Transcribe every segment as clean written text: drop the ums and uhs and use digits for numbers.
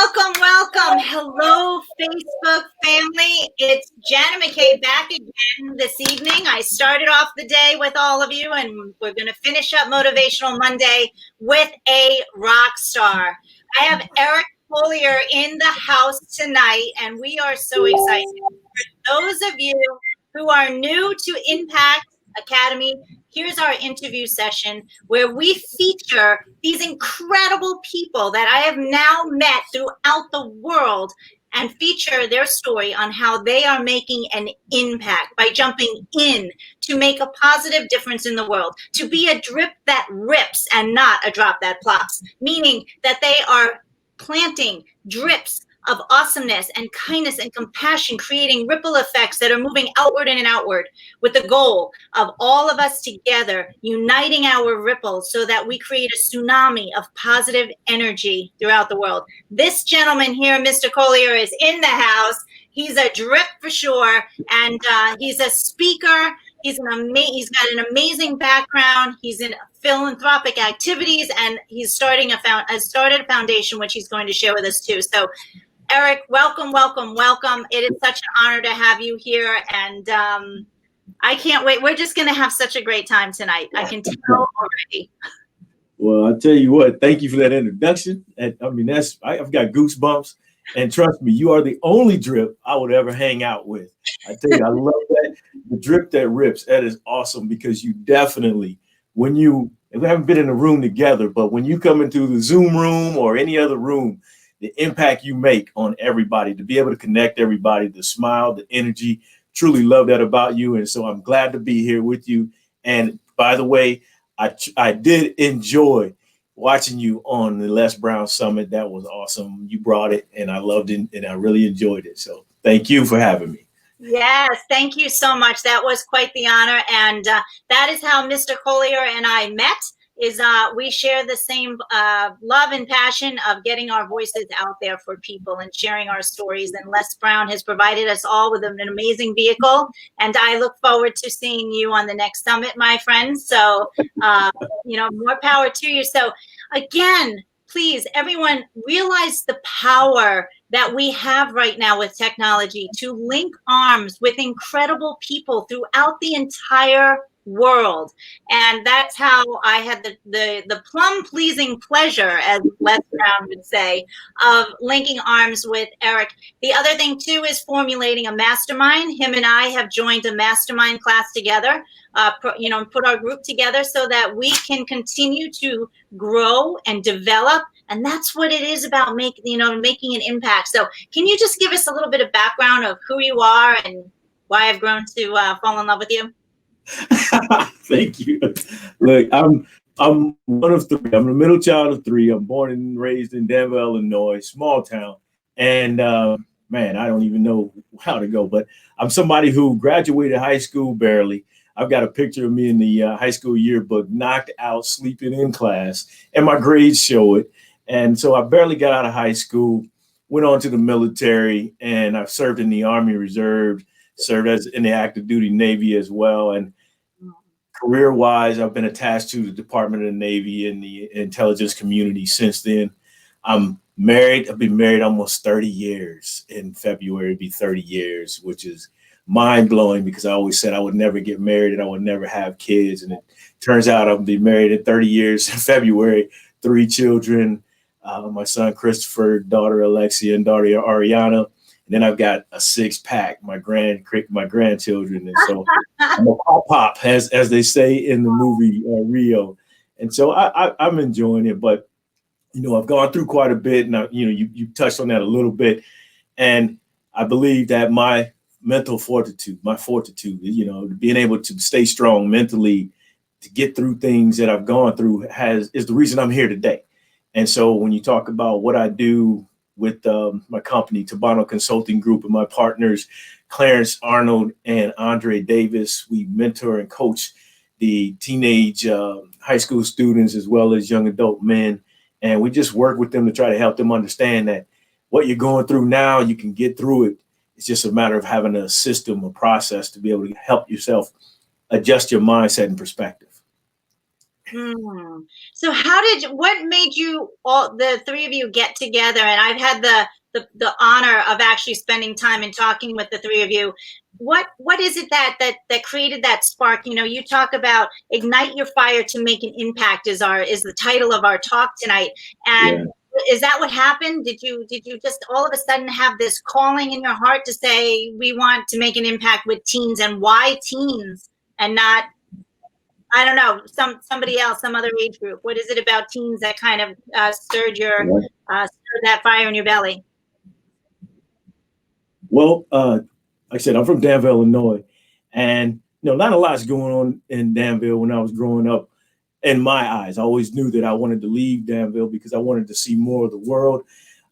Welcome. Hello, Facebook family. It's Jana McKay back again this evening. I started off the day with all of you, and we're going to finish up Motivational Monday with a rock star. I have Eric Collier in the house tonight, and we are so excited. For those of you who are new to INPact Academy, here's our interview session where we feature these incredible people that I have now met throughout the world and feature their story on how they are making an impact by jumping in to make a positive difference in the world, to be a drip that rips and not a drop that plops, meaning that they are planting drips of awesomeness and kindness and compassion, creating ripple effects that are moving outward and outward with the goal of all of us together uniting our ripples so that we create a tsunami of positive energy throughout the world. This gentleman here, Mr. Collier, is in the house. He's a drip for sure, and he's a speaker. He's got an amazing background. He's in philanthropic activities, and he's started a foundation which he's going to share with us too. So Eric, welcome. It is such an honor to have you here, and I can't wait. We're just going to have such a great time tonight. I can tell already. Well, I'll tell you what, thank you for that introduction. And I mean, I've got goosebumps, and trust me, you are the only drip I would ever hang out with. I tell you, I love that. The drip that rips, that is awesome, because you definitely, we haven't been in a room together, but when you come into the Zoom room or any other room, the impact you make on everybody, to be able to connect everybody, the smile, the energy, truly love that about you. And so I'm glad to be here with you. And by the way, I did enjoy watching you on the Les Brown Summit. That was awesome. You brought it, and I loved it, and I really enjoyed it. So thank you for having me. Yes, thank you so much. That was quite the honor. And that is how Mr. Collier and I met. We share the same love and passion of getting our voices out there for people and sharing our stories. And Les Brown has provided us all with an amazing vehicle. And I look forward to seeing you on the next summit, my friends. So, more power to you. So again, please, everyone, realize the power that we have right now with technology to link arms with incredible people throughout the entire world. And that's how I had the plum-pleasing pleasure, as Les Brown would say, of linking arms with Eric. The other thing, too, is formulating a mastermind. Him and I have joined a mastermind class together, put our group together so that we can continue to grow and develop. And that's what it is about making an impact. So can you just give us a little bit of background of who you are and why I've grown to fall in love with you? Thank you. Look, I'm one of three. I'm the middle child of three. I'm born and raised in Denver, Illinois, small town. And man, I don't even know how to go, but I'm somebody who graduated high school barely. I've got a picture of me in the high school yearbook, knocked out, sleeping in class, and my grades show it. And so I barely got out of high school, went on to the military, and I've served in the Army Reserve, served as in the active duty Navy as well. And career-wise, I've been attached to the Department of the Navy and the intelligence community since then. I'm married. I've been married almost 30 years. In February, it'd be 30 years, which is mind-blowing, because I always said I would never get married and I would never have kids. And it turns out I've been married in 30 years in February, 3 children, my son Christopher, daughter Alexia, and daughter Ariana. And then I've got a 6-pack, my grandchildren. And so I'm a pop, as they say in the movie Rio. And so I'm enjoying it. But, I've gone through quite a bit. And, you touched on that a little bit. And I believe that my mental fortitude, being able to stay strong mentally, to get through things that I've gone through is the reason I'm here today. And so when you talk about what I do with my company, Tabano Consulting Group, and my partners, Clarence Arnold and Andre Davis, we mentor and coach the teenage high school students as well as young adult men. And we just work with them to try to help them understand that what you're going through now, you can get through it. It's just a matter of having a system, a process to be able to help yourself adjust your mindset and perspective. Mm. So what made you all, the three of you, get together? And I've had the honor of actually spending time and talking with the three of you. What is it that created that spark? You know, you talk about ignite your fire to make an impact is the title of our talk tonight. And Yeah. is that what happened? Did you just all of a sudden have this calling in your heart to say we want to make an impact with teens, and why teens and not, I don't know, somebody else, some other age group? What is it about teens that kind of stirred that fire in your belly? Well, like I said, I'm from Danville, Illinois, and not a lot's going on in Danville when I was growing up. In my eyes, I always knew that I wanted to leave Danville because I wanted to see more of the world,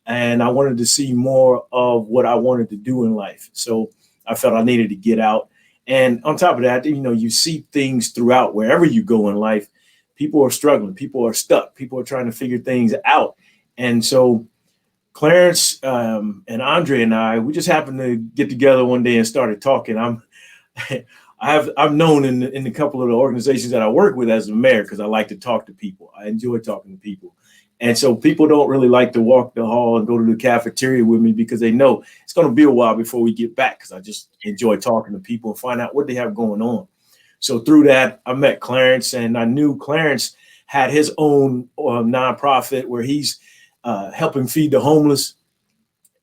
and I wanted to see more of what I wanted to do in life. So I felt I needed to get out. And on top of that, you see things throughout wherever you go in life. People are struggling, people are stuck, people are trying to figure things out. And so Clarence and Andre we just happened to get together one day and started talking. I'm known in a couple of the organizations that I work with as a mayor because I like to talk to people. I enjoy talking to people. And so people don't really like to walk the hall and go to the cafeteria with me because they know it's going to be a while before we get back, because I just enjoy talking to people and find out what they have going on. So through that, I met Clarence, and I knew Clarence had his own nonprofit where he's helping feed the homeless.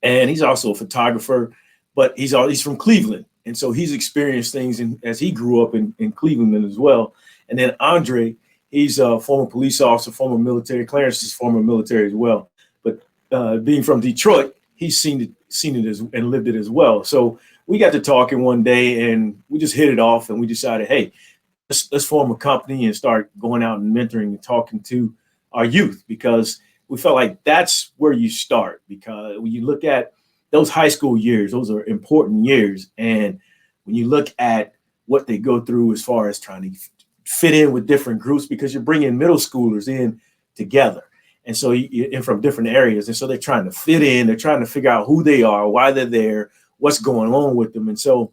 And he's also a photographer, but he's from Cleveland. And so he's experienced things as he grew up in Cleveland as well. And then Andre, he's a former police officer, former military. Clarence is former military as well. But being from Detroit, he's seen it and lived it as well. So we got to talking one day, and we just hit it off, and we decided, hey, let's form a company and start going out and mentoring and talking to our youth, because we felt like that's where you start. Because when you look at those high school years, those are important years. And when you look at what they go through as far as trying to fit in with different groups, because you're bringing middle schoolers in together. And so you're from different areas. And so they're trying to fit in, they're trying to figure out who they are, why they're there, what's going on with them. And so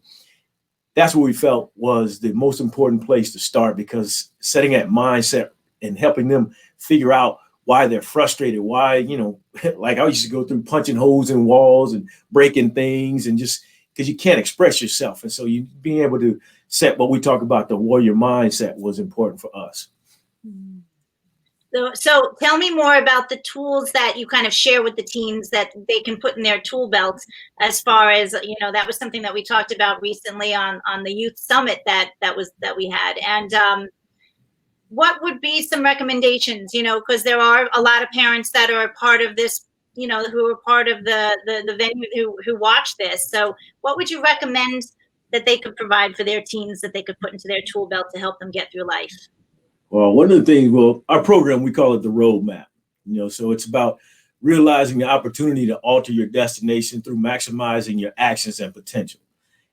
that's what we felt was the most important place to start, because setting that mindset and helping them figure out why they're frustrated, why, like I used to go through punching holes in walls and breaking things, and just because you can't express yourself. And so you being able to set what we talk about, the warrior mindset, was important for us. So tell me more about the tools that you kind of share with the teens that they can put in their tool belts, as far as, that was something that we talked about recently on the youth summit that we had. And what would be some recommendations, because there are a lot of parents that are a part of this, who are part of the venue who watch this. So what would you recommend that they could provide for their teens that they could put into their tool belt to help them get through life? Well, one of the things, our program, we call it the roadmap. So it's about realizing the opportunity to alter your destination through maximizing your actions and potential.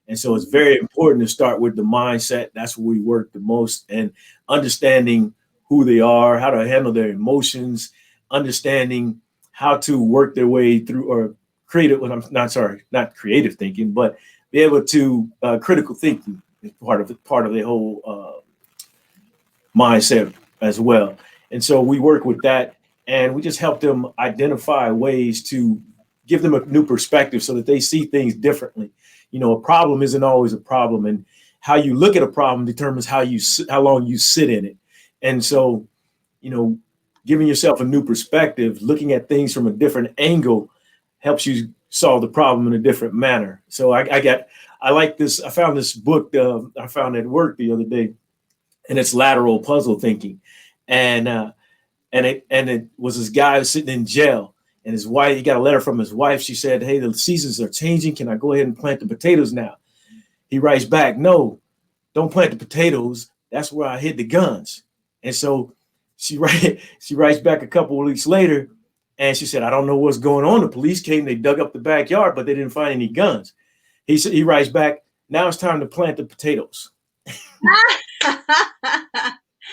And so it's very important to start with the mindset. That's where we work the most, and understanding who they are, how to handle their emotions, understanding how to work their way through, or not creative thinking, but be able to critical thinking is part of the whole mindset as well. And so we work with that, and we just help them identify ways to give them a new perspective so that they see things differently. A problem isn't always a problem, and how you look at a problem determines how long you sit in it. And so, giving yourself a new perspective, looking at things from a different angle, helps you solve the problem in a different manner. So I like this. I found this book I found at work the other day, and it's lateral puzzle thinking. And it was this guy sitting in jail, and his wife, he got a letter from his wife. She said, "Hey, the seasons are changing. Can I go ahead and plant the potatoes now?" He writes back, "No, don't plant the potatoes. That's where I hid the guns." And so she writes back a couple of weeks later, and she said, "I don't know what's going on. The police came, they dug up the backyard, but they didn't find any guns." He writes back, "Now it's time to plant the potatoes."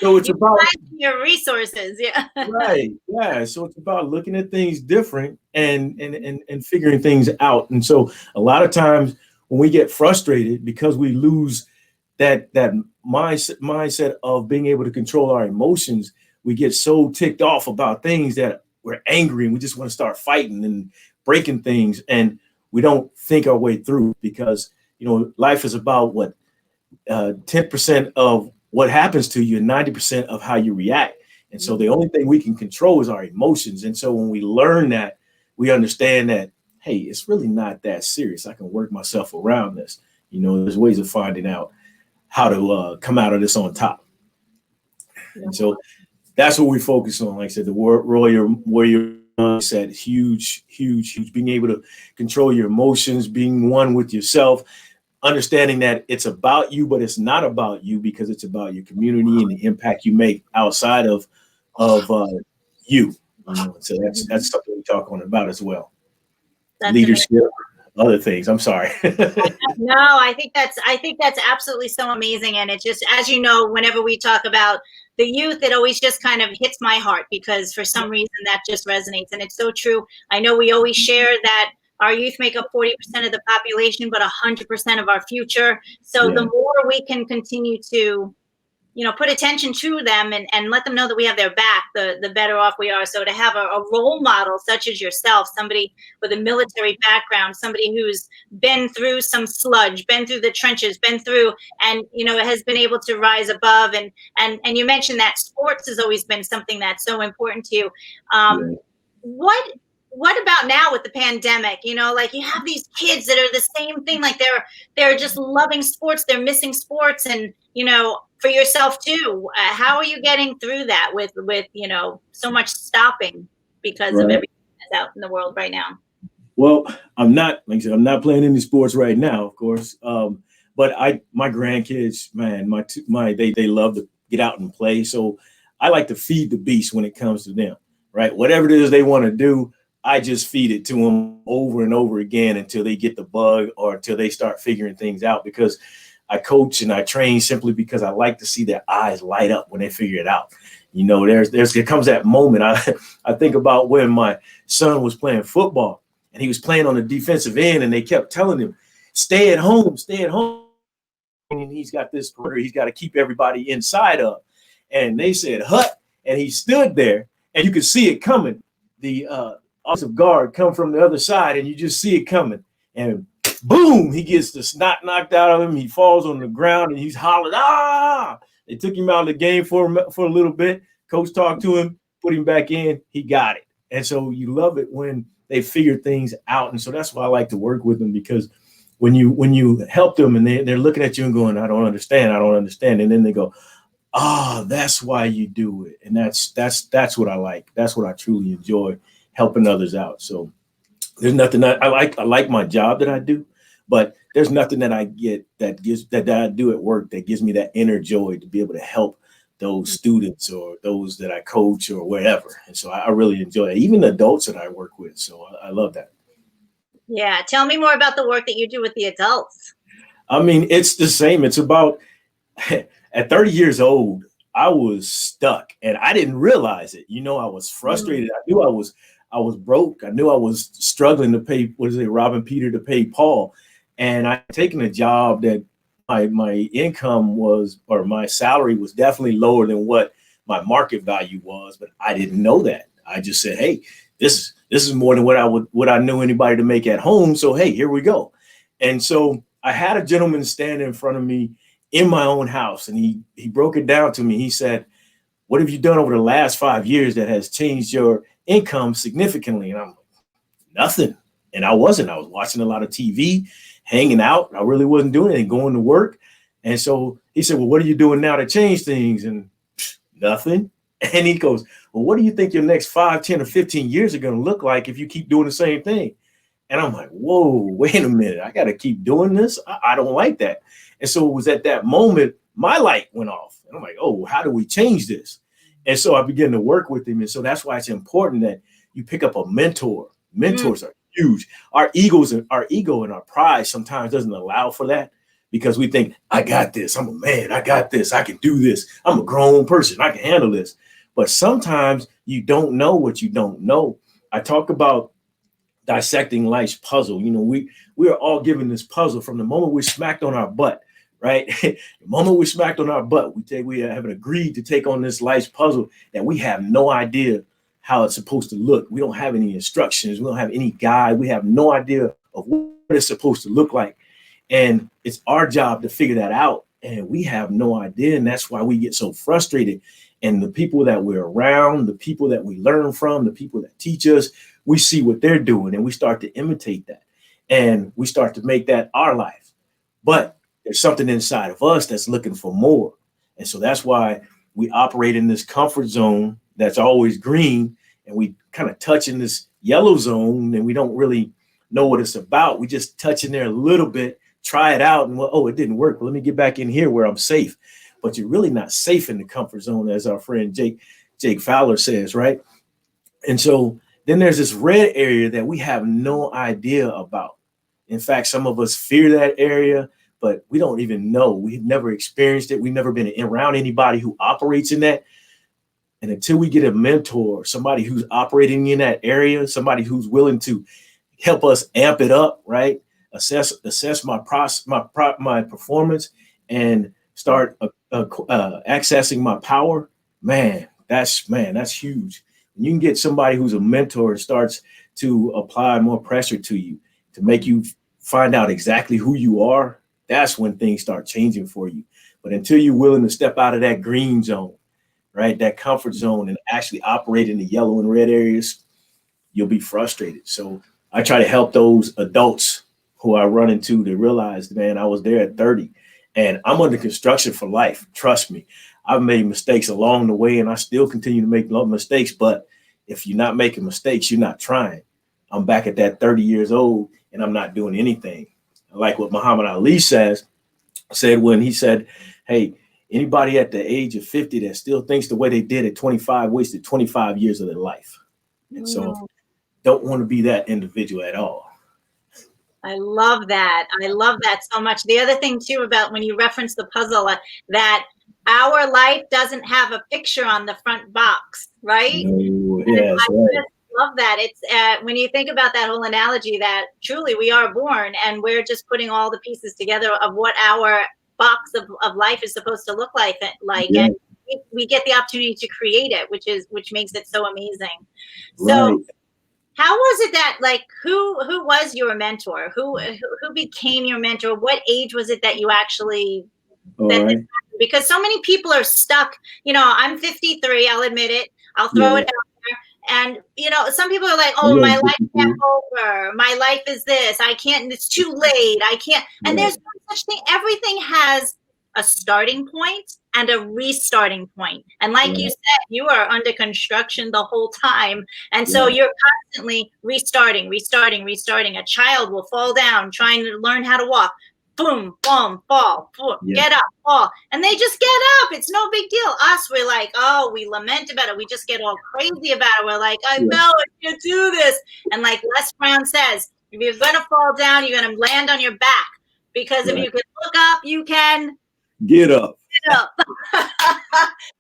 So it's about your resources. Yeah. Right. Yeah. So it's about looking at things different and figuring things out. And so a lot of times when we get frustrated because we lose that mindset of being able to control our emotions, we get so ticked off about things that we're angry and we just want to start fighting and breaking things, and we don't think our way through, because life is about what 10% of what happens to you and 90% of how you react. And so the only thing we can control is our emotions. And so when we learn that, we understand that, hey, it's really not that serious. I can work myself around this. There's ways of finding out how to come out of this on top. And so that's what we focus on. Like I said, the warrior said, huge, being able to control your emotions, being one with yourself, understanding that it's about you, but it's not about you, because it's about your community and the impact you make outside of you. So that's something we talk on about as well. That's leadership, amazing. Other things. I'm sorry. No, I think that's absolutely so amazing. And it just, as you know, whenever we talk about the youth, it always just kind of hits my heart, because for some reason that just resonates. And it's so true. I know we always share that our youth make up 40% of the population, but 100% of our future. So the more we can continue to, put attention to them and let them know that we have their back, the better off we are. So to have a role model such as yourself, somebody with a military background, somebody who's been through some sludge, been through the trenches, been through, and, has been able to rise above. And you mentioned that sports has always been something that's so important to you. What about now with the pandemic? Like you have these kids that are the same thing, like they're just loving sports, they're missing sports, and for yourself too. How are you getting through that with so much stopping because of everything that's out in the world right now? Well, I'm not playing any sports right now, of course. But my grandkids, man, they love to get out and play. So I like to feed the beast when it comes to them, right? Whatever it is they want to do, I just feed it to them over and over again until they get the bug or until they start figuring things out, because I coach and I train simply because I like to see their eyes light up when they figure it out. There comes that moment. I think about when my son was playing football and he was playing on the defensive end, and they kept telling him, stay at home. And he's got this quarter he's got to keep everybody inside of. And they said, hut. And he stood there and you could see it coming. The offensive guard come from the other side, and you just see it coming. And boom, he gets the snot knocked out of him. He falls on the ground and he's hollering, ah! They took him out of the game for a little bit. Coach talked to him, put him back in. He got it. And so you love it when they figure things out. And so that's why I like to work with them, because when you help them and they're looking at you and going, I don't understand. And then they go, that's why you do it. And that's what I like. That's what I truly enjoy, helping others out. So there's nothing I like my job that I do, but there's nothing that I get that I do at work that gives me that inner joy to be able to help those students or those that I coach or wherever. And so I really enjoy it, even the adults that I work with. So I love that. Yeah. Tell me more about the work that you do with the adults. I mean, it's the same. It's about at 30 years old, I was stuck and I didn't realize it. I was frustrated. I knew I was broke. I knew I was struggling to pay, robbing Peter to pay Paul. And I had taken a job that my income was, or my salary was definitely lower than what my market value was, but I didn't know that. I just said, hey, this is more than what I knew anybody to make at home. So, hey, here we go. And so I had a gentleman stand in front of me in my own house, and he broke it down to me. He said, what have you done over the last 5 years that has changed your income significantly? And I'm like, nothing. And I was watching a lot of TV, hanging out. I really wasn't doing anything, going to work. And so he said, well, what are you doing now to change things? And nothing. And he goes, well, what do you think your next 5, 10, or 15 years are going to look like if you keep doing the same thing? And I'm like, whoa, wait a minute. I got to keep doing this. I don't like that. And so it was at that moment, my light went off. And I'm like, oh, how do we change this? And so I began to work with him. And so that's why it's important that you pick up a mentor. Mentors are huge. Our ego and our pride sometimes doesn't allow for that, because we think, I got this. I'm a man. I got this. I can do this. I'm a grown person. I can handle this. But sometimes you don't know what you don't know. I talk about dissecting life's puzzle. We are all given this puzzle from the moment we're smacked on our butt right? The moment we're smacked on our butt, we haven't agreed to take on this life's puzzle that we have no idea how it's supposed to look. We don't have any instructions. We don't have any guide. We have no idea of what it's supposed to look like. And it's our job to figure that out. And we have no idea. And that's why we get so frustrated. And the people that we're around, the people that we learn from, the people that teach us, we see what they're doing and we start to imitate that. And we start to make that our life. But there's something inside of us that's looking for more. And so that's why we operate in this comfort zone that's always green. And we kind of touch in this yellow zone and we don't really know what it's about. We just touch in there a little bit, try it out, and well, oh, it didn't work. Well, let me get back in here where I'm safe. But you're really not safe in the comfort zone, as our friend Jake Fowler says, right? And so then there's this red area that we have no idea about. In fact, some of us fear that area, but we don't even know. We've never experienced it. We've never been around anybody who operates in that. And until we get a mentor, somebody who's operating in that area, somebody who's willing to help us amp it up, right? Assess my performance and start accessing my power. That's huge. When you can get somebody who's a mentor and starts to apply more pressure to you to make you find out exactly who you are, that's when things start changing for you. But until you're willing to step out of that green zone, right, that comfort zone, and actually operate in the yellow and red areas, you'll be frustrated. So I try to help those adults who I run into to realize, man, I was there at 30 and I'm under construction for life. Trust me, I've made mistakes along the way and I still continue to make mistakes. But if you're not making mistakes, you're not trying. I'm back at that 30 years old and I'm not doing anything. Like what Muhammad Ali said when he said, hey, anybody at the age of 50 that still thinks the way they did at 25 wasted 25 years of their life. And so don't want to be that individual at all. I love that. I love that so much. The other thing too about when you reference the puzzle, that our life doesn't have a picture on the front box, right? No, yes, I right. love that. It's when you think about that whole analogy that truly we are born and we're just putting all the pieces together of what our box of life is supposed to look like, Yeah. and we get the opportunity to create it, which makes it so amazing. Right. So how was it that, like, who was your mentor? Who became your mentor? What age was it that you actually Right. because so many people are stuck. I'm 53, I'll admit it. I'll throw it out there. And some people are like, oh, my life can't over. My life is this. I can't, it's too late. I can't. And there's no such thing. Everything has a starting point and a restarting point. And like you said, you are under construction the whole time. And so you're constantly restarting. A child will fall down trying to learn how to walk. Boom, boom, fall, boom, get up, fall. And they just get up. It's no big deal. Us, we're like, oh, we lament about it. We just get all crazy about it. We're like, I fell, I can't do this. And like Les Brown says, if you're going to fall down, you're going to land on your back. Because if you can look up, you can get up.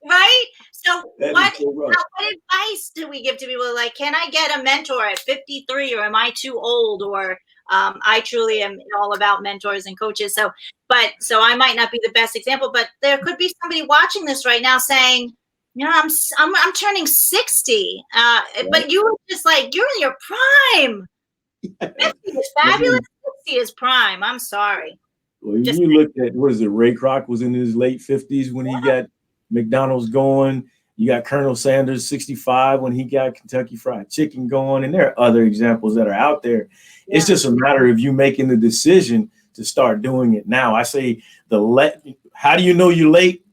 Right? So what advice do we give to people? Like, can I get a mentor at 53, or am I too old? Or I truly am all about mentors and coaches. So I might not be the best example, but there could be somebody watching this right now saying, I'm turning 60, but you were just like, you're in your prime. 50 is fabulous. 60 is prime. I'm sorry. Well, you looked at, what is it? Ray Kroc was in his late 50s when he got McDonald's going. You got Colonel Sanders, 65, when he got Kentucky Fried Chicken going. And there are other examples that are out there. It's just a matter of you making the decision to start doing it now. I say how do you know you're late?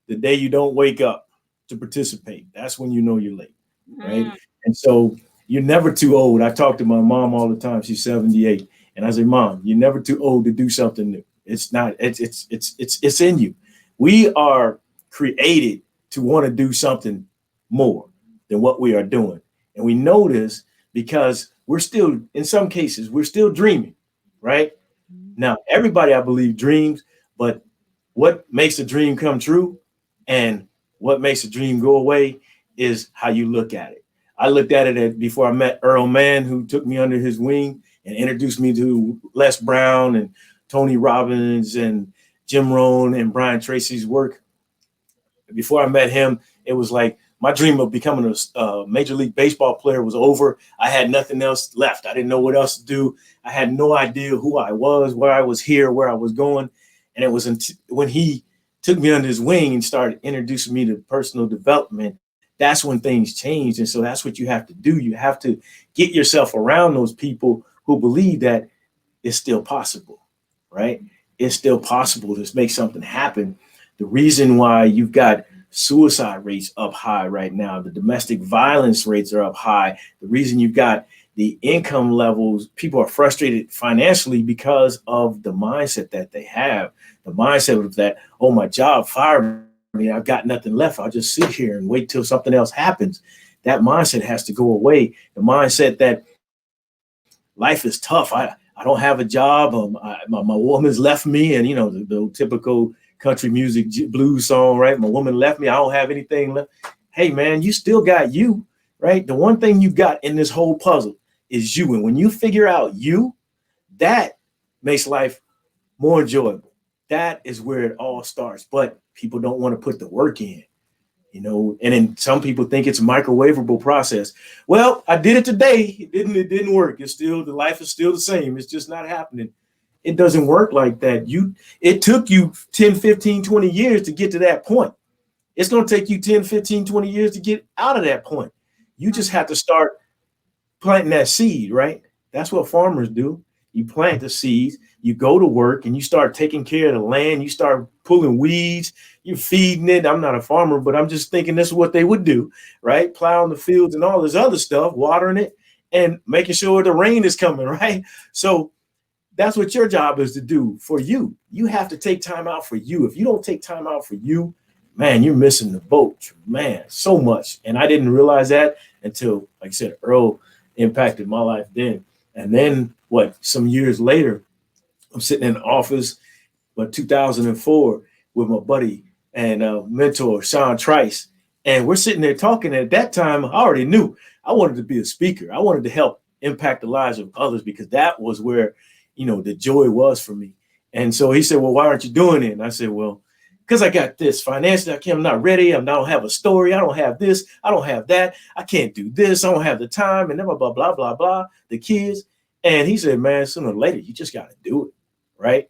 The day you don't wake up to participate. That's when you know you're late, right? And so you're never too old. I talk to my mom all the time. She's 78. And I say, Mom, you're never too old to do something new. It's not, it's in you. We are created to want to do something more than what we are doing. And we know this because we're still, in some cases, we're still dreaming, right? Now, everybody, I believe, dreams, but what makes a dream come true and what makes a dream go away is how you look at it. I looked at it before I met Earl Mann, who took me under his wing and introduced me to Les Brown and Tony Robbins and Jim Rohn and Brian Tracy's work. Before I met him, it was like my dream of becoming a Major League Baseball player was over. I had nothing else left. I didn't know what else to do. I had no idea who I was, where I was here, where I was going. And it was when he took me under his wing and started introducing me to personal development, that's when things changed. And so that's what you have to do. You have to get yourself around those people who believe that it's still possible, right? It's still possible to make something happen. The reason why you've got suicide rates up high right now, the domestic violence rates are up high. The reason you've got the income levels, people are frustrated financially because of the mindset that they have. The mindset of that, oh, my job fired me, I've got nothing left. I'll just sit here and wait till something else happens. That mindset has to go away. The mindset that life is tough. I don't have a job. My woman's left me, and the typical country music blues song, right? My woman left me. I don't have anything left. Hey, man, you still got you, right? The one thing you got in this whole puzzle is you. And when you figure out you, that makes life more enjoyable. That is where it all starts. But people don't want to put the work in, and then some people think it's a microwavable process. Well, I did it today. It didn't work. The life is still the same. It's just not happening. It doesn't work like that. It took you 10, 15, 20 years to get to that point. It's going to take you 10, 15, 20 years to get out of that point. You just have to start planting that seed, right? That's what farmers do. You plant the seeds, you go to work, and you start taking care of the land. You start pulling weeds, you're feeding it. I'm not a farmer, but I'm just thinking this is what they would do, right? Plowing the fields and all this other stuff, watering it, and making sure the rain is coming, right? So that's what your job is to do for you. You have to take time out for you. If you don't take time out for you, man, you're missing the boat, man, so much. And I didn't realize that until, like I said, Earl impacted my life then. And then some years later, I'm sitting in the office, 2004, with my buddy and mentor, Sean Trice. And we're sitting there talking. And at that time, I already knew I wanted to be a speaker. I wanted to help impact the lives of others, because that was where, the joy was for me. And so he said, well, why aren't you doing it? And I said, well, because I got this financially, I'm not ready. I don't have a story. I don't have this. I don't have that. I can't do this. I don't have the time, and blah, blah, blah, blah, blah, the kids. And he said, man, sooner or later, you just got to do it. Right.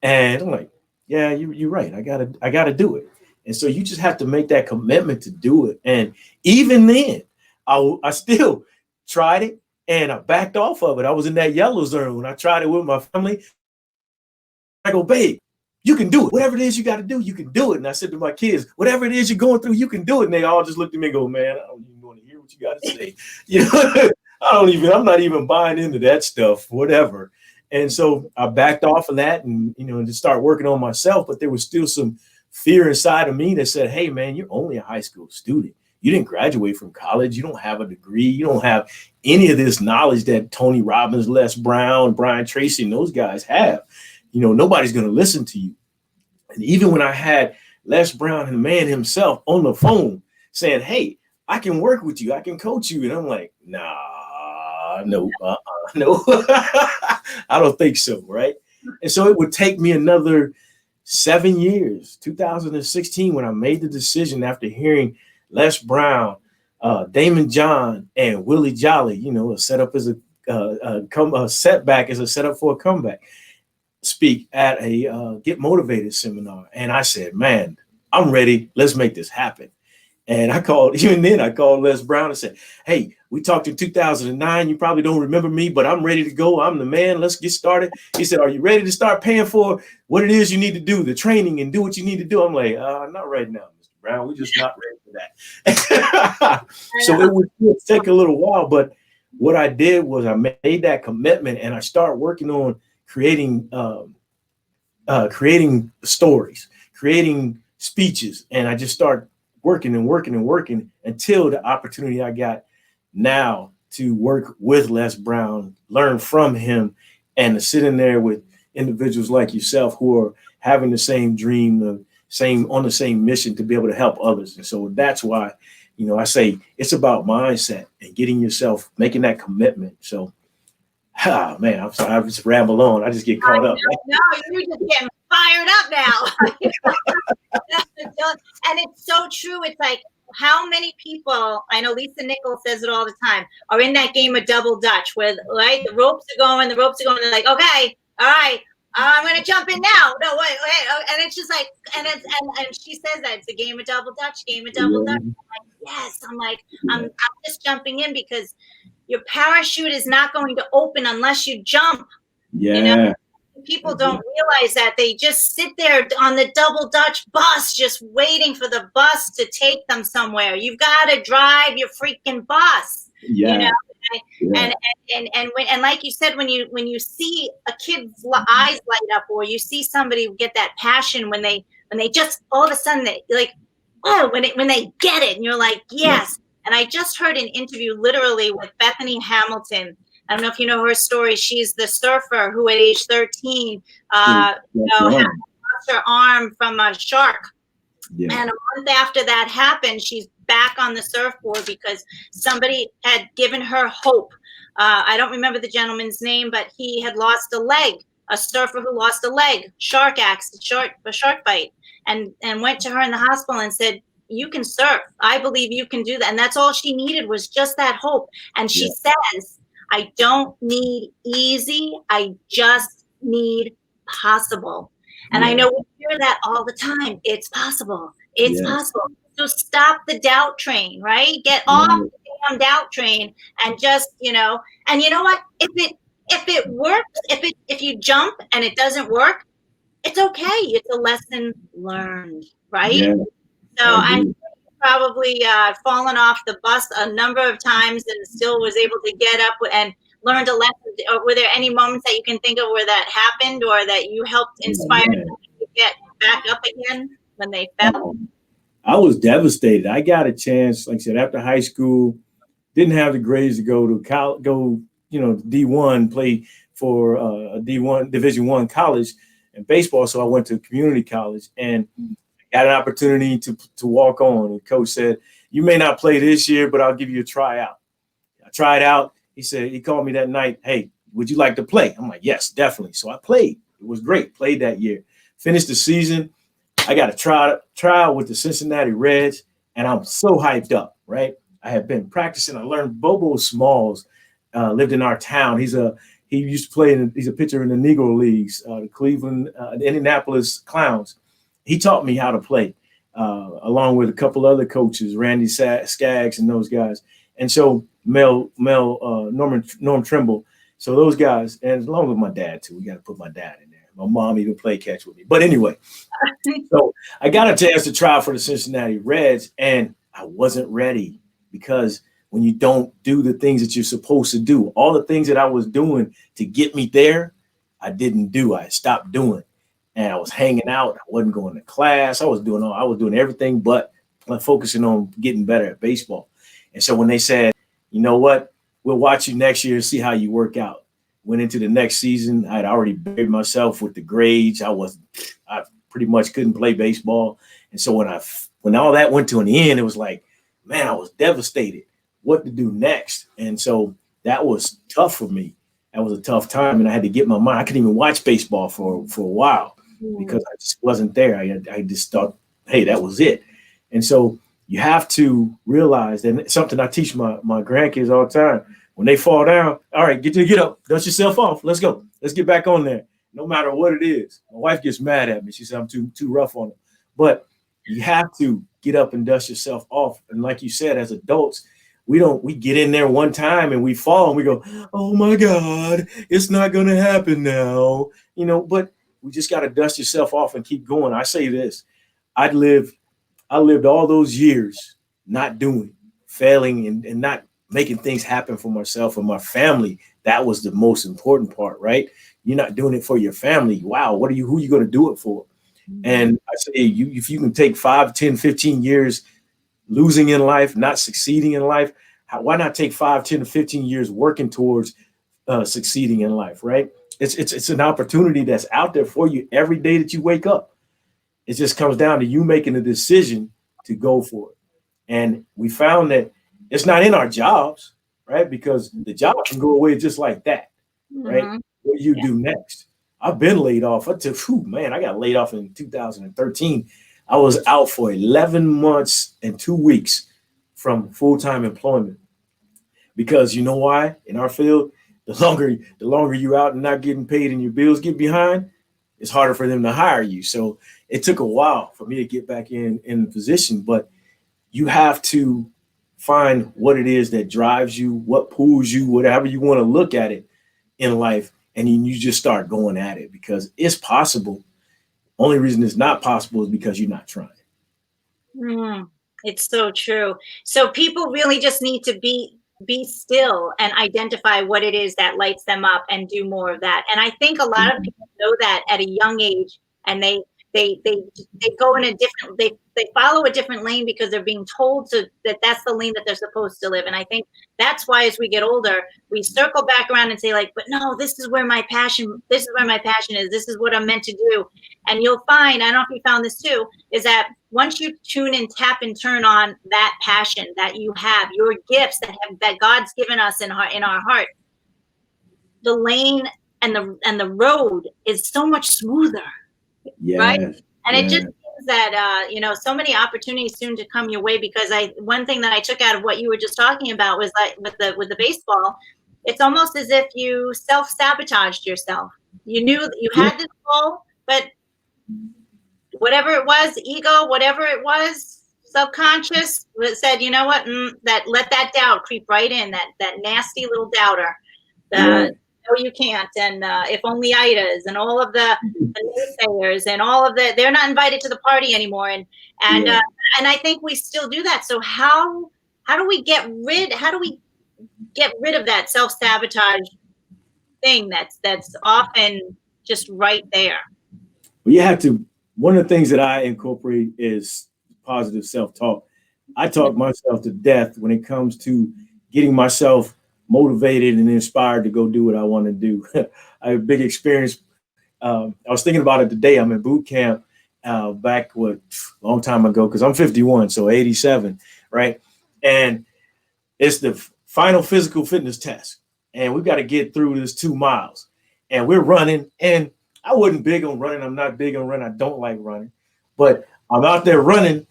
And I'm like, yeah, you're right. I gotta do it. And so you just have to make that commitment to do it. And even then, I still tried it, and I backed off of it. I was in that yellow zone. I tried it with my family. I go, babe, you can do it. Whatever it is you got to do, you can do it. And I said to my kids, whatever it is you're going through, you can do it. And they all just looked at me and go, man, I don't even want to hear what you got to say. I'm not even buying into that stuff, whatever. And so I backed off of that and to start working on myself. But there was still some fear inside of me that said, hey, man, you're only a high school student. You didn't graduate from college. You don't have a degree. You don't have any of this knowledge that Tony Robbins, Les Brown, Brian Tracy, and those guys have. Nobody's going to listen to you. And even when I had Les Brown and the man himself on the phone saying, hey, I can work with you. I can coach you. And I'm like, nah, no. I don't think so, right? And so it would take me another 7 years, 2016, when I made the decision after hearing Les Brown, Damon John, and Willie Jolly, a setup as a setback as a setup for a comeback, speak at a Get Motivated seminar. And I said, man, I'm ready. Let's make this happen. And I called Les Brown and said, hey, we talked in 2009. You probably don't remember me, but I'm ready to go. I'm the man. Let's get started. He said, are you ready to start paying for what it is you need to do, the training, and do what you need to do? I'm like, not right now, Mr. Brown. We're just not ready for that. So it would take a little while. But what I did was I made that commitment, and I started working on creating stories, creating speeches. And I just started working until the opportunity I got now to work with Les Brown, learn from him, and to sit in there with individuals like yourself who are having the same dream, on the same mission to be able to help others. And so that's why, I say it's about mindset and getting yourself, making that commitment. So, man, I'm sorry, I just ramble on. I just get caught up. No, you're just getting fired up now. And it's so true. It's like, how many people, I know Lisa Nichols says it all the time, are in that game of double dutch where, right, the ropes are going, they're like, okay, all right, I'm going to jump in now. No, wait. And it's just like, and she says that it's a game of double dutch. I'm like, yes. I'm like, I'm just jumping in because your parachute is not going to open unless you jump. Yeah. You know? People don't realize that. They just sit there on the double dutch bus just waiting for the bus to take them somewhere. You've got to drive your freaking bus. Yeah. You know? And like you said, when you see a kid's eyes light up, or you see somebody get that passion when they just all of a sudden they like, oh, when they get it, and you're like, yes. And I just heard an interview literally with Bethany Hamilton. I don't know if you know her story. She's the surfer who at age 13, lost her arm from a shark. Yeah. And a month after that happened, she's back on the surfboard because somebody had given her hope. I don't remember the gentleman's name, but he had lost a leg, a surfer who lost a leg, shark bite, and went to her in the hospital and said, you can surf. I believe you can do that. And that's all she needed was just that hope. And she says, I don't need easy. I just need possible. And I know we hear that all the time. It's possible. It's possible. So stop the doubt train, right? Get off the damn doubt train and just, and you know what? If it works, if you jump and it doesn't work, it's okay. It's a lesson learned, right? Yeah. So I'm probably fallen off the bus a number of times and still was able to get up and learned a lesson. Or were there any moments that you can think of where that happened or that you helped inspire them to get back up again when they fell? I was devastated. I got a chance, like I said, after high school, didn't have the grades to go to D1, play for a D1 Division I college in baseball. So I went to community college and got an opportunity to walk on. And coach said, you may not play this year, but I'll give you a tryout. I tried out. He called me that night. Hey, would you like to play? I'm like, yes, definitely. So I played. It was great. Played that year. Finished the season. I got a trial with the Cincinnati Reds, and I'm so hyped up, right? I had been practicing. I learned Bobo Smalls lived in our town. He used to play he's a pitcher in the Negro Leagues, the Cleveland, the Indianapolis Clowns. He taught me how to play, along with a couple other coaches, Randy Skaggs and those guys. And so Norm Trimble. So those guys, and along with my dad too. We got to put my dad in there. My mom even played catch with me. But anyway, so I got a chance to try for the Cincinnati Reds, and I wasn't ready because when you don't do the things that you're supposed to do, all the things that I was doing to get me there, I didn't do. I stopped doing. And I was hanging out. I wasn't going to class. I was doing everything but focusing on getting better at baseball. And so when they said, you know what, we'll watch you next year and see how you work out. Went into the next season. I'd already buried myself with the grades. I pretty much couldn't play baseball. And so when all that went to an end, it was like, man, I was devastated. What to do next? And so that was tough for me. That was a tough time. And I had to get my mind. I couldn't even watch baseball for a while because I just wasn't there. I just thought, hey, that was it. And so you have to realize that it's something I teach my grandkids all the time. When they fall down, all right, get up, dust yourself off. Let's go. Let's get back on there. No matter what it is. My wife gets mad at me. She said I'm too rough on her. But you have to get up and dust yourself off. And like you said, as adults, we get in there one time and we fall and we go, oh my God, it's not gonna happen now. But we just got to dust yourself off and keep going. I say this, I lived all those years not doing, failing and not making things happen for myself and my family. That was the most important part, right? You're not doing it for your family. Wow. Who are you going to do it for? And I say, if you can take 5, 10, 15 years losing in life, not succeeding in life, why not take 5, 10, 15 years working towards succeeding in life, right? It's an opportunity that's out there for you every day that you wake up. It just comes down to you making a decision to go for it. And we found that it's not in our jobs, right? Because the job can go away just like that, right? What do you do next? I've been laid off. I got laid off in 2013. I was out for 11 months and 2 weeks from full-time employment. Because you know why? In our field, the longer you out and not getting paid and your bills get behind, it's harder for them to hire you. So it took a while for me to get back in the position, but you have to find what it is that drives you, what pulls you, whatever you want to look at it in life, and then you just start going at it because it's possible. Only reason it's not possible is because you're not trying. It's so true. So people really just need to be still and identify what it is that lights them up and do more of that. And I think a lot of people know that at a young age, and they they they go in a different they follow a different lane because they're being told to that that's the lane that they're supposed to live. And I think that's why as we get older, we circle back around and say like, but no, this is where my passion is. This is what I'm meant to do. And you'll find, I don't know if you found this too, is that once you tune and tap and turn on that passion that you have, your gifts that God's given us in our heart, the lane and the road is so much smoother, right? And it just means that so many opportunities soon to come your way. Because one thing that I took out of what you were just talking about was like with the baseball, it's almost as if you self-sabotaged yourself. You knew that you had this goal, but whatever it was, ego, whatever it was, subconscious, said, you know what, let that doubt creep right in, that nasty little doubter. No, you can't. And if only Idas and all of the naysayers and all of they're not invited to the party anymore. And I think we still do that. So how do we get rid of that self-sabotage thing that's often just right there? Well, you have to. One of the things that I incorporate is positive self-talk. I talk myself to death when it comes to getting myself motivated and inspired to go do what I want to do. I have a big experience. I was thinking about it today. I'm in boot camp back a long time ago because I'm 51, so 87, right? And it's the final physical fitness test. And we've got to get through this 2 miles. And we're running, and I wasn't big on running. I'm not big on running. I don't like running. But I'm out there running,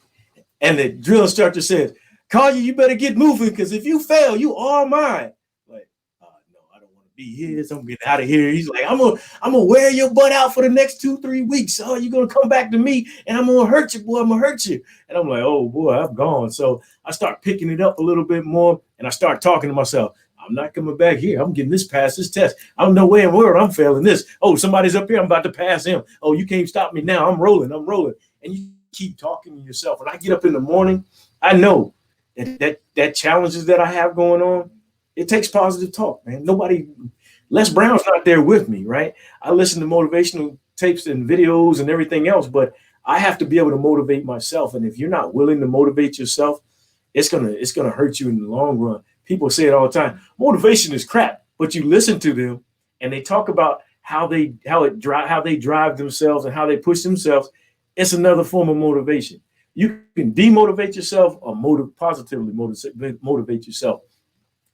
and the drill instructor says, Collier, you better get moving because if you fail, you are mine. Like, no, I don't want to be here. So I'm getting out of here. He's like, I'm gonna wear your butt out for the next 2-3 weeks. Oh, you're gonna come back to me, and I'm gonna hurt you, boy. I'm gonna hurt you. And I'm like, oh boy, I'm gone. So I start picking it up a little bit more, and I start talking to myself. I'm not coming back here. I'm getting this past this test. I don't know where in the world I'm failing this. Oh, somebody's up here. I'm about to pass him. Oh, you can't stop me now. I'm rolling. And you keep talking to yourself. When I get up in the morning, I know that challenges that I have going on, it takes positive talk, man. Les Brown's not there with me, right? I listen to motivational tapes and videos and everything else, but I have to be able to motivate myself. And if you're not willing to motivate yourself, it's gonna hurt you in the long run. People say it all the time. Motivation is crap, but you listen to them and they talk about how they drive themselves and how they push themselves. It's another form of motivation. You can demotivate yourself or positively motivate yourself.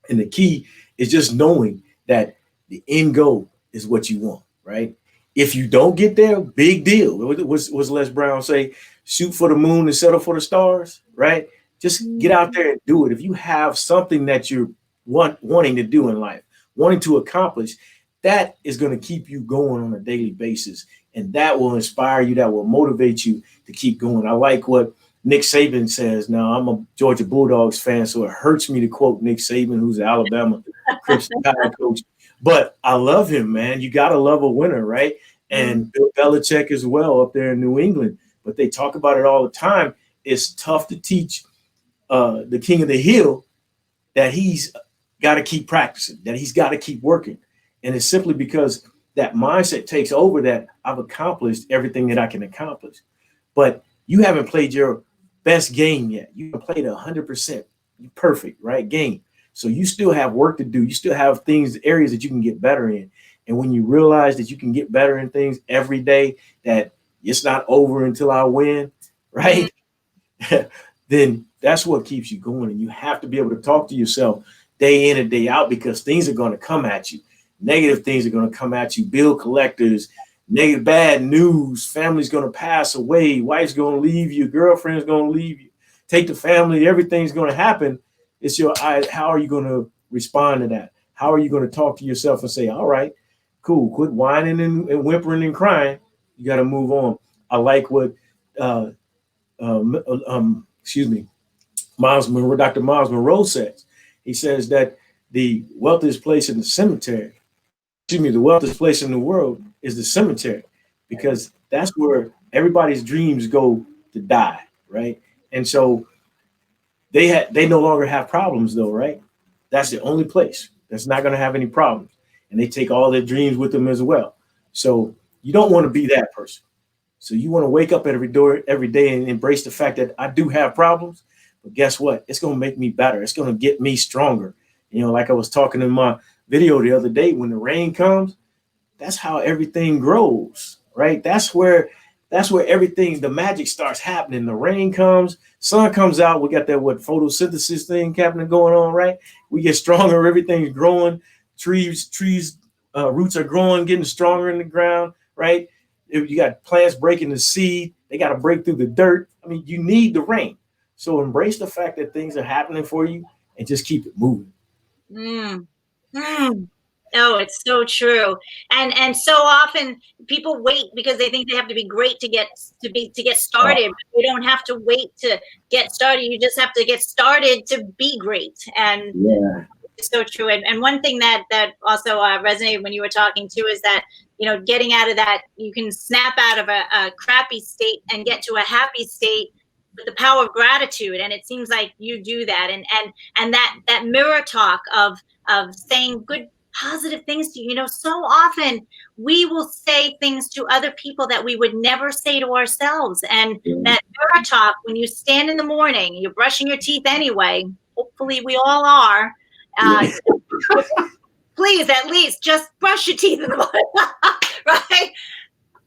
And the key is just knowing that the end goal is what you want, right? If you don't get there, big deal. What's Les Brown say? Shoot for the moon and settle for the stars, right? Just get out there and do it. If you have something that you're wanting to do in life, wanting to accomplish, that is going to keep you going on a daily basis. And that will inspire you. That will motivate you to keep going. I like what Nick Saban says. Now, I'm a Georgia Bulldogs fan, so it hurts me to quote Nick Saban, who's an Alabama Crimson Tide coach. But I love him, man. You got to love a winner, right? And Bill Belichick as well up there in New England. But they talk about it all the time. It's tough to teach the king of the hill that he's got to keep practicing, that he's got to keep working. And it's simply because that mindset takes over that I've accomplished everything that I can accomplish. But you haven't played your best game yet. You haven't played 100% perfect, right, game. So you still have work to do. You still have areas that you can get better in. And when you realize that you can get better in things every day, that it's not over until I win, right? Then that's what keeps you going. And you have to be able to talk to yourself day in and day out because things are going to come at you. Negative things are going to come at you. Bill collectors, negative, bad news, family's going to pass away, wife's going to leave you, girlfriend's going to leave you, take the family, everything's going to happen. It's your eyes. How are you going to respond to that? How are you going to talk to yourself and say, all right, cool, quit whining and whimpering and crying. You got to move on. I like what, excuse me, Dr. Miles Monroe says. He says that the wealthiest place in the cemetery, the wealthiest place in the world is the cemetery, because that's where everybody's dreams go to die, right? And so they no longer have problems though, right? That's the only place that's not going to have any problems. And they take all their dreams with them as well. So you don't want to be that person. So you want to wake up every day and embrace the fact that I do have problems, but guess what? It's going to make me better. It's going to get me stronger. Like I was talking in my video the other day, when the rain comes, that's how everything grows, right? That's where everything, the magic starts happening. The rain comes, sun comes out. We got that photosynthesis thing happening going on, right? We get stronger. Everything's growing. Trees, roots are growing, getting stronger in the ground, right? If you got plants breaking the seed, they got to break through the dirt. I mean, you need the rain. So embrace the fact that things are happening for you and just keep it moving. Oh, it's so true. And so often people wait because they think they have to be great to get started. But you don't have to wait to get started. You just have to get started to be great. And yeah, it's so true. And one thing that also resonated when you were talking too is that, getting out of that, you can snap out of a crappy state and get to a happy state with the power of gratitude. And it seems like you do that. And that mirror talk of saying good, positive things to you. So often we will say things to other people that we would never say to ourselves. And that mirror talk, when you stand in the morning, you're brushing your teeth anyway, hopefully we all are. Please, at least just brush your teeth in the morning, right?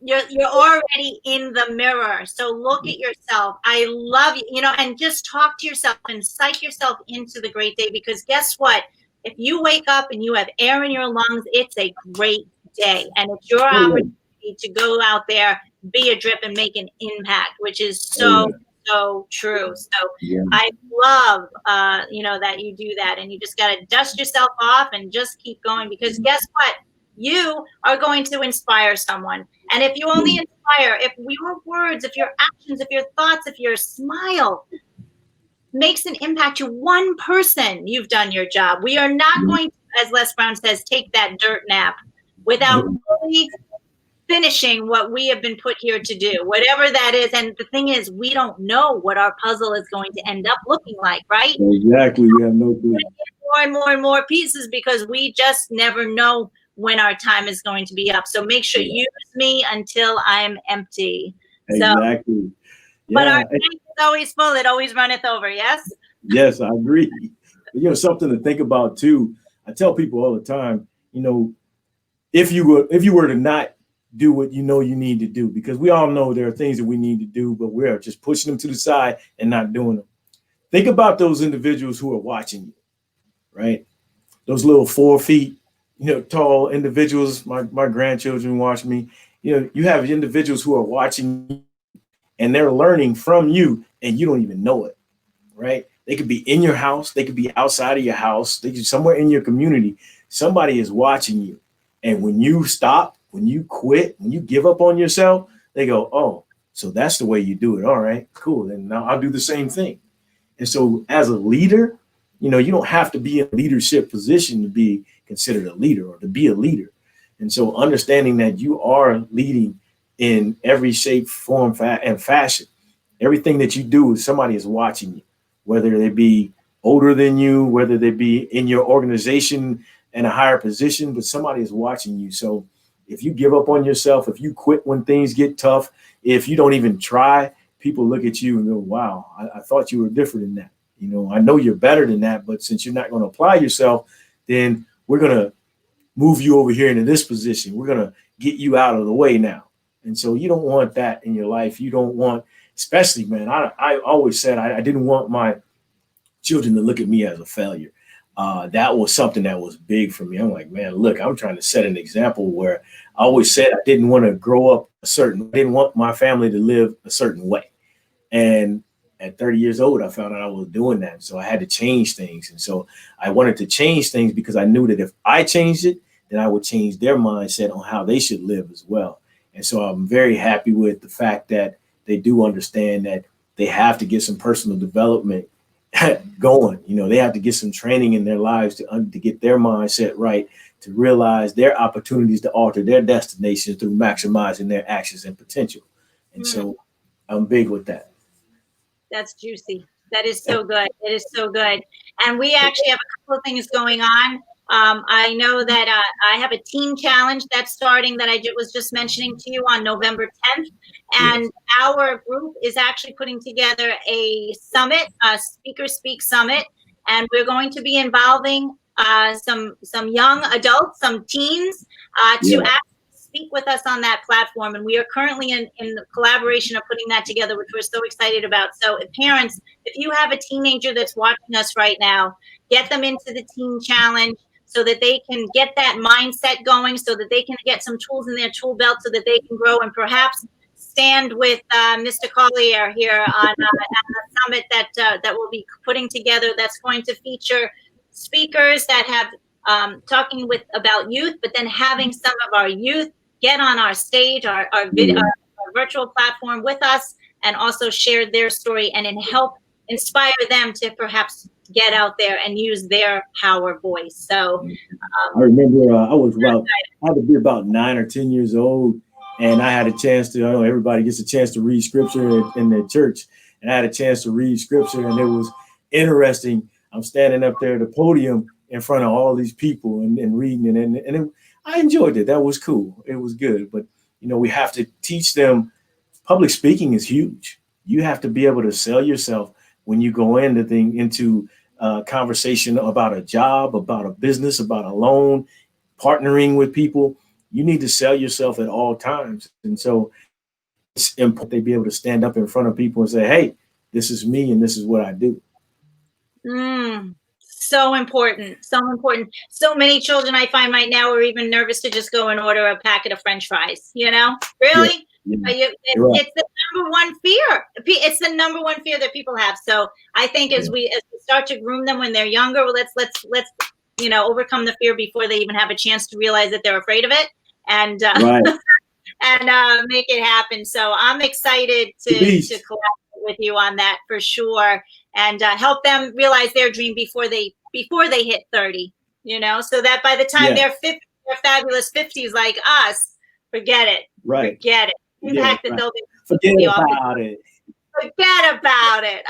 You're already in the mirror. So look at yourself. I love you, and just talk to yourself and psych yourself into the great day, because guess what? If you wake up and you have air in your lungs, it's a great day. And it's your opportunity to go out there, be a drip, and make an impact, which is so true. So I love, that you do that, and you just got to dust yourself off and just keep going, because guess what? You are going to inspire someone. And if you only inspire, if your words, if your actions, if your thoughts, if your smile makes an impact to one person, you've done your job. We are not going to, as Les Brown says, take that dirt nap without really finishing what we have been put here to do, whatever that is. And the thing is, we don't know what our puzzle is going to end up looking like, right? Exactly. We have no clue. More and more and more pieces, because we just never know when our time is going to be up. So make sure you use me until I'm empty. Exactly. But our tank is always full. It always runneth over. Yes. Yes, I agree. But, something to think about too. I tell people all the time, if you were to not do what you need to do, because we all know there are things that we need to do, but we're just pushing them to the side and not doing them. Think about those individuals who are watching you, right? Those little 4 feet, tall individuals. My grandchildren watch me. You have individuals who are watching you, and they're learning from you, and you don't even know it, right? They could be in your house. They could be outside of your house. They could be somewhere in your community. Somebody is watching you. And when you stop, when you quit, when you give up on yourself, they go, oh, so that's the way you do it. All right, cool. And now I'll do the same thing. And so as a leader, you don't have to be in a leadership position to be considered a leader or to be a leader. And so understanding that you are leading in every shape, form, and fashion, everything that you do, somebody is watching you, whether they be older than you, whether they be in your organization in a higher position, but somebody is watching you. So if you give up on yourself, if you quit when things get tough, if you don't even try, people look at you and go, wow, I thought you were different than that. I know you're better than that, but since you're not going to apply yourself, then we're going to move you over here into this position. We're going to get you out of the way now. And so you don't want that in your life. You don't want, especially, man, I always said I didn't want my children to look at me as a failure. that was something that was big for me. I'm like, man, look, I'm trying to set an example where I always said I didn't want to grow up I didn't want my family to live a certain way. And at 30 years old, I found out I was doing that. So I had to change things. And so I wanted to change things because I knew that if I changed it, then I would change their mindset on how they should live as well. And so I'm very happy with the fact that they do understand that they have to get some personal development going. They have to get some training in their lives to get their mindset right, to realize their opportunities to alter their destination through maximizing their actions and potential. And so I'm big with that. That's juicy. That is so good. It is so good. And we actually have a couple of things going on. I know that I have a teen challenge that's starting that I was just mentioning to you on November 10th. And Yes. our group is actually putting together a summit, a Speaker Speak Summit. And we're going to be involving some young adults, some teens, to actually speak with us on that platform. And we are currently in the collaboration of putting that together, which we're so excited about. So parents, if you have a teenager that's watching us right now, get them into the teen challenge so that they can get that mindset going, so that they can get some tools in their tool belt so that they can grow and perhaps stand with Mr. Collier here on the summit that we'll be putting together, that's going to feature speakers that have talking about youth, but then having some of our youth get on our stage, our virtual platform with us, and also share their story and help inspire them to perhaps get out there and use their power voice. So I remember I had to be about 9 or 10 years old, and I had a chance to. I know everybody gets a chance to read scripture in their church, and I had a chance to read scripture, and it was interesting. I'm standing up there at the podium in front of all these people and reading it, and I enjoyed it. That was cool. It was good. But we have to teach them. Public speaking is huge. You have to be able to sell yourself when you go into conversation about a job, about a business, about a loan, partnering with people. You need to sell yourself at all times. And so it's important they be able to stand up in front of people and say, hey, this is me and this is what I do. So important. So important. So many children I find right now are even nervous to just go and order a packet of French fries. Really? Yeah. It's the number one fear. It's the number one fear that people have. So I think as we start to groom them when they're younger, let's overcome the fear before they even have a chance to realize that they're afraid of it, and and make it happen. So I'm excited to collaborate with you on that for sure, and help them realize their dream before they hit 30. So that by the time they're 50, they're fabulous 50s like us. Forget it. Right. Forget it. Impact that they'll be. Forget about it. Forget about it.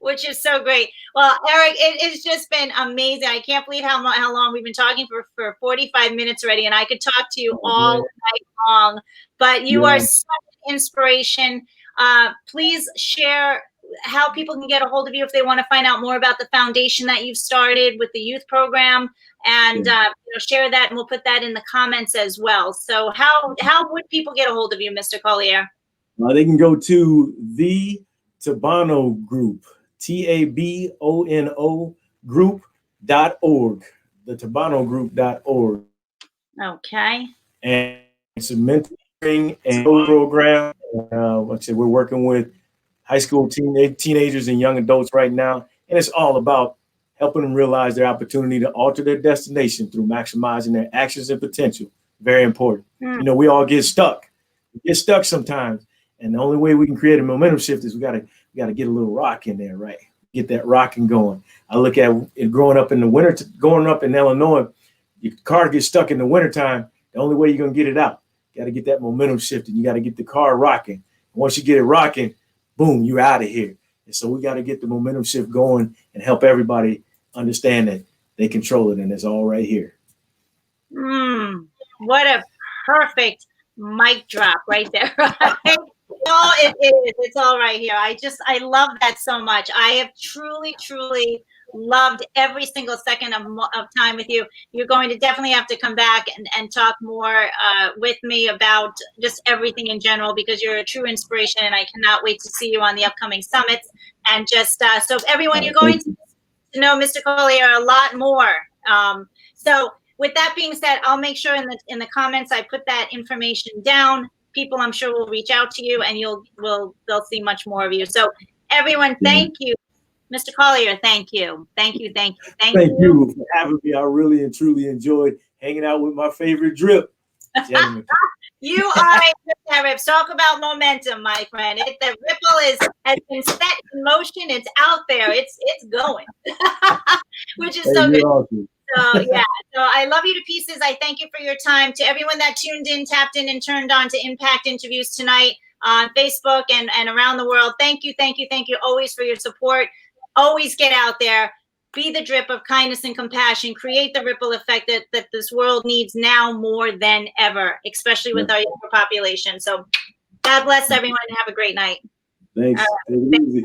Which is so great. Well, Eric, it's just been amazing. I can't believe how long we've been talking for 45 minutes already, and I could talk to you all night long. But you are such an inspiration. Please share how people can get a hold of you if they want to find out more about the foundation that you've started with the youth program, and share that, and we'll put that in the comments as well. So how would people get a hold of you, Mr. Collier? They can go to the Tabano Group, TABONO group.org, the tabanogroup.org. Okay. And it's a mentoring and program. Like I said, we're working with high school teenagers and young adults right now, and it's all about helping them realize their opportunity to alter their destination through maximizing their actions and potential. Very important. We all get stuck. We get stuck sometimes. And the only way we can create a momentum shift is we gotta get a little rock in there, right? Get that rocking going. I look at it growing up in the winter, growing up in Illinois, your car gets stuck in the wintertime. The only way you're gonna get it out, you gotta get that momentum shifted. You gotta get the car rocking. And once you get it rocking, boom, you're out of here. And so we gotta get the momentum shift going and help everybody understand that they control it, and it's all right here. What a perfect mic drop right there. Right? Oh, it is. It's all right here. I love that so much. I have truly, truly loved every single second of time with you. You're going to definitely have to come back and talk more with me about just everything in general, because you're a true inspiration, and I cannot wait to see you on the upcoming summits. And just so everyone, you're going to to know Mr. Collier a lot more. So with that being said, I'll make sure in the comments I put that information down. People, I'm sure, will reach out to you, and they'll see much more of you. So everyone, thank you. Mr. Collier, thank you. Thank you for having me. I really and truly enjoyed hanging out with my favorite drip, gentlemen. You are a drip rips. Talk about momentum, my friend. The ripple has been set in motion. It's out there. It's going, which is so good. Awesome. So yeah, so I love you to pieces. I thank you for your time. To everyone that tuned in, tapped in, and turned on to INPact interviews tonight on Facebook and around the world. Thank you always for your support. Always get out there. Be the drip of kindness and compassion. Create the ripple effect that this world needs now more than ever, especially with our younger population. So God bless everyone and have a great night. Thanks. Take it easy.